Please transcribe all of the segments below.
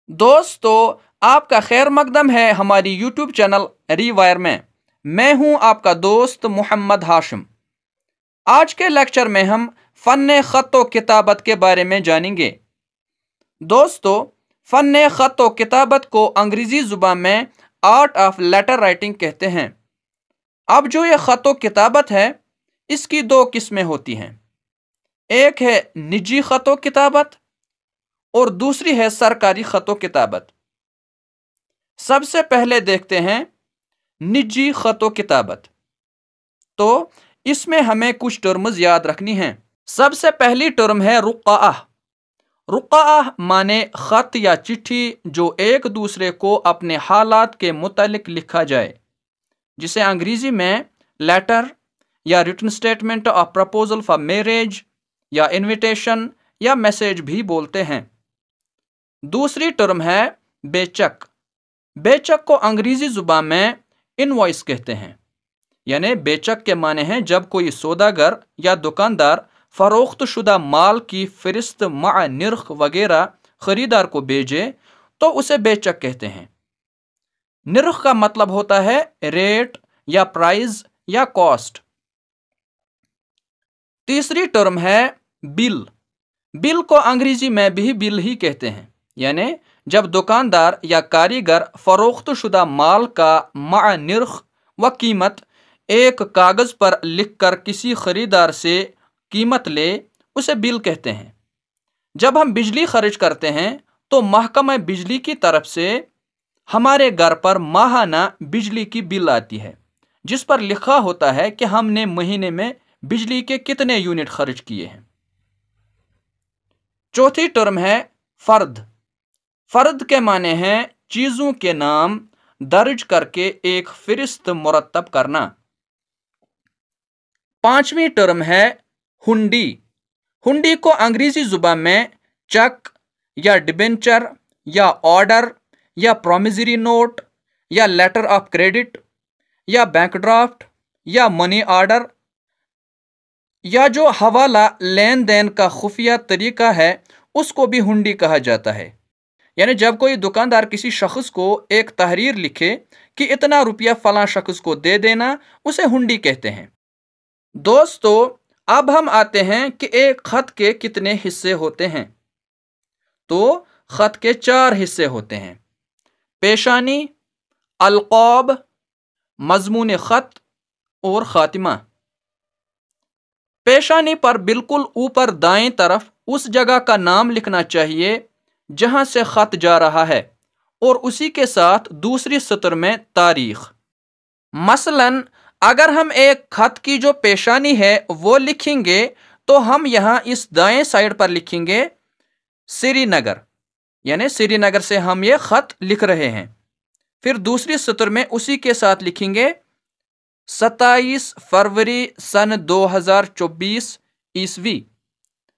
दोस्तों, आपका खैर मकदम है हमारी यूट्यूब चैनल रीवायर में। मैं हूं आपका दोस्त मोहम्मद हाशिम। आज के लेक्चर में हम फ़न ख़त व किताबत के बारे में जानेंगे। दोस्तों, फ़न ख़त व किताबत को अंग्रेज़ी ज़ुबान में आर्ट ऑफ लेटर राइटिंग कहते हैं। अब जो ये ख़त व किताबत है, इसकी दो किस्में होती हैं। एक है निजी ख़त व किताबत और दूसरी है सरकारी ख़त व किताबत। सबसे पहले देखते हैं निजी ख़त व किताबत। तो इसमें हमें कुछ टर्म्स याद रखनी हैं। सबसे पहली टर्म है रुक़आह। रुक़आह माने ख़त या चिट्ठी जो एक दूसरे को अपने हालात के मुतालिक लिखा जाए, जिसे अंग्रेज़ी में लेटर या written statement of proposal for marriage या इनविटेशन या मैसेज भी बोलते हैं। दूसरी टर्म है बेचक। बेचक को अंग्रेज़ी ज़ुबान में इनवॉइस कहते हैं। यानी बेचक के माने हैं जब कोई सौदागर या दुकानदार फ़रोख्त शुदा माल की फ़हरिस्त मा निर्ख वगैरह ख़रीदार को भेजे तो उसे बेचक कहते हैं। निर्ख का मतलब होता है रेट या प्राइस या कॉस्ट। तीसरी टर्म है बिल। बिल को अंग्रेज़ी में भी बिल ही कहते हैं। यानी जब दुकानदार या कारीगर फ़रोख्त शुदा माल का मा निर्ख व कीमत एक कागज़ पर लिखकर किसी ख़रीदार से कीमत ले, उसे बिल कहते हैं। जब हम बिजली खर्च करते हैं तो महकमा बिजली की तरफ से हमारे घर पर माहाना बिजली की बिल आती है, जिस पर लिखा होता है कि हमने महीने में बिजली के कितने यूनिट खर्च किए हैं। चौथी टर्म है फ़र्द। फ़र्द के माने हैं चीज़ों के नाम दर्ज करके एक फ़हरिस्त मुरतब करना। पांचवी टर्म है हुंडी। हुंडी को अंग्रेज़ी ज़ुबान में चेक या डिबेंचर या ऑर्डर या प्रोमिसरी नोट या लेटर ऑफ क्रेडिट या बैंक ड्राफ्ट या मनी ऑर्डर या जो हवाला लेन देन का खुफिया तरीका है, उसको भी हुंडी कहा जाता है। यानी जब कोई दुकानदार किसी शख्स को एक तहरीर लिखे कि इतना रुपया फलां शख्स को दे देना, उसे हुंडी कहते हैं। दोस्तों, अब हम आते हैं कि एक ख़त के कितने हिस्से होते हैं। तो ख़त के 4 हिस्से होते हैं: पेशानी, अलक़ाब, मज़मून ख़त और ख़ातिमा। पेशानी पर बिल्कुल ऊपर दाएं तरफ उस जगह का नाम लिखना चाहिए जहां से ख़त जा रहा है और उसी के साथ दूसरी सतर में तारीख। मसलन अगर हम एक ख़त की जो पेशानी है वो लिखेंगे तो हम यहाँ इस दाएं साइड पर लिखेंगे श्रीनगर, यानी श्रीनगर से हम ये ख़त लिख रहे हैं। फिर दूसरी सतर में उसी के साथ लिखेंगे 27 फरवरी सन 2024 ईस्वी,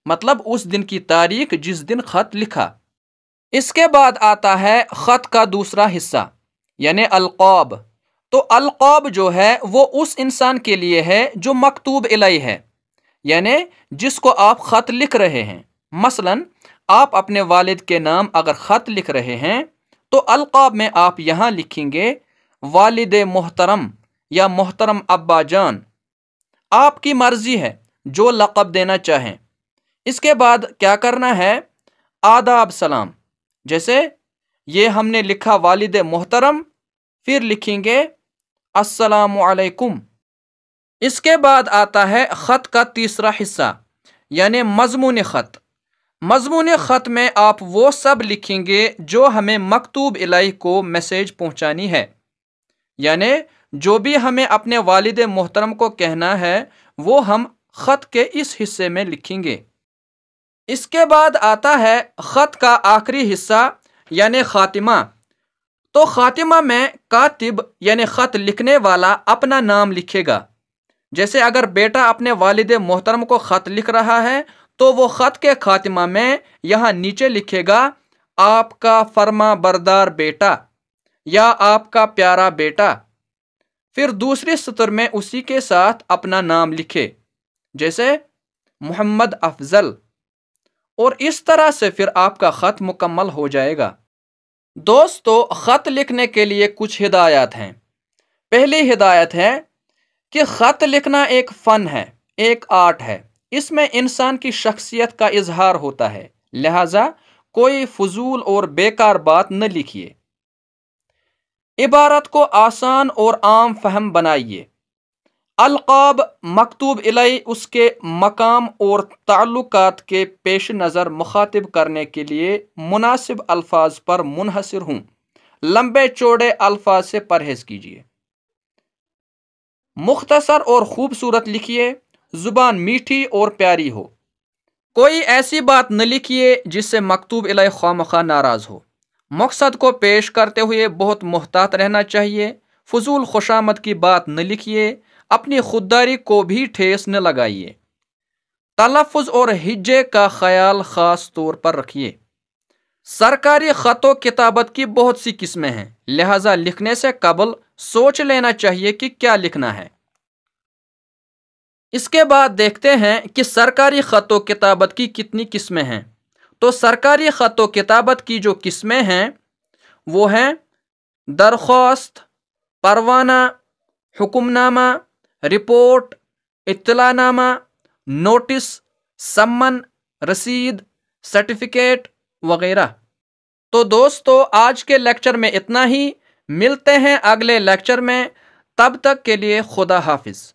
मतलब उस दिन की तारीख जिस दिन ख़त लिखा। इसके बाद आता है ख़त का दूसरा हिस्सा यानी अलक़ाब। तो अलक़ाब जो है वो उस इंसान के लिए है जो मकतूब इलैहि है, यानी जिसको आप ख़त लिख रहे हैं। मसलन आप अपने वालिद के नाम अगर ख़त लिख रहे हैं तो अलक़ाब में आप यहाँ लिखेंगे वालिद मोहतरम या मोहतरम अब्बा जान। आपकी मर्ज़ी है जो लक़ब देना चाहें। इसके बाद क्या करना है, आदाब सलाम। जैसे ये हमने लिखा वालिद मोहतरम, फिर लिखेंगे अस्सलामु अलैकुम। इसके बाद आता है ख़त का तीसरा हिस्सा यानी मज़मून ख़त। मज़मून ख़त में आप वो सब लिखेंगे जो हमें मकतूब इलैहि को मैसेज पहुँचानी है, यानी जो भी हमें अपने वालिद मोहतरम को कहना है वो हम ख़त के इस हिस्से में लिखेंगे। इसके बाद आता है ख़त का आखिरी हिस्सा यानी ख़ातिमा। तो ख़ातिमा में कातिब यानी ख़त लिखने वाला अपना नाम लिखेगा। जैसे अगर बेटा अपने वालिद मोहतरम को ख़त लिख रहा है तो वो ख़त के ख़ातिमा में यहाँ नीचे लिखेगा आपका फर्मा बरदार बेटा या आपका प्यारा बेटा। फिर दूसरी सतर में उसी के साथ अपना नाम लिखे, जैसे मोहम्मद अफजल। और इस तरह से फिर आपका ख़त मुकम्मल हो जाएगा। دوستو، خط لکھنے کے لیے کچھ ہدایات ہیں۔ پہلی ہدایت ہے کہ خط لکھنا ایک فن ہے، ایک آرٹ ہے۔ اس میں انسان کی شخصیت کا اظہار ہوتا ہے، لہذا کوئی فضول اور بیکار بات نہ لکھیے۔ عبارت کو آسان اور عام فہم بنائیے۔ القاب مکتوب الیہ اس کے مقام اور تعلقات کے پیش نظر مخاطب کرنے کے لیے مناسب الفاظ پر منحصر ہوں۔ لمبے چوڑے الفاظ سے پرہیز کیجیے۔ مختصر اور خوبصورت لکھیے، زبان میٹھی اور پیاری ہو۔ کوئی ایسی بات نہ لکھیے جس سے مکتوب الیہ خواہ ناراض ہو۔ مقصد کو پیش کرتے ہوئے بہت محتاط رہنا چاہیے۔ فضول خوشامد کی بات نہ لکھیے، اپنی خودداری کو بھی ٹھیس نہ لگائیے۔ تلفظ اور ہجے کا خیال خاص طور پر رکھیے۔ سرکاری خط و کتابت کی بہت سی قسمیں ہیں، لہذا لکھنے سے قبل سوچ لینا چاہیے کہ کیا لکھنا ہے۔ اس کے بعد دیکھتے ہیں کہ سرکاری خط و کتابت کی کتنی قسمیں ہیں۔ تو سرکاری خط و کتابت کی جو قسمیں ہیں وہ ہیں درخواست، پروانہ، حکم نامہ، رپورٹ، اطلاع نامہ، نوٹس، سمن، رسید، سرٹیفکیٹ وغیرہ۔ تو دوستو، آج کے لیکچر میں اتنا ہی۔ ملتے ہیں اگلے لیکچر میں، تب تک کے لیے خدا حافظ۔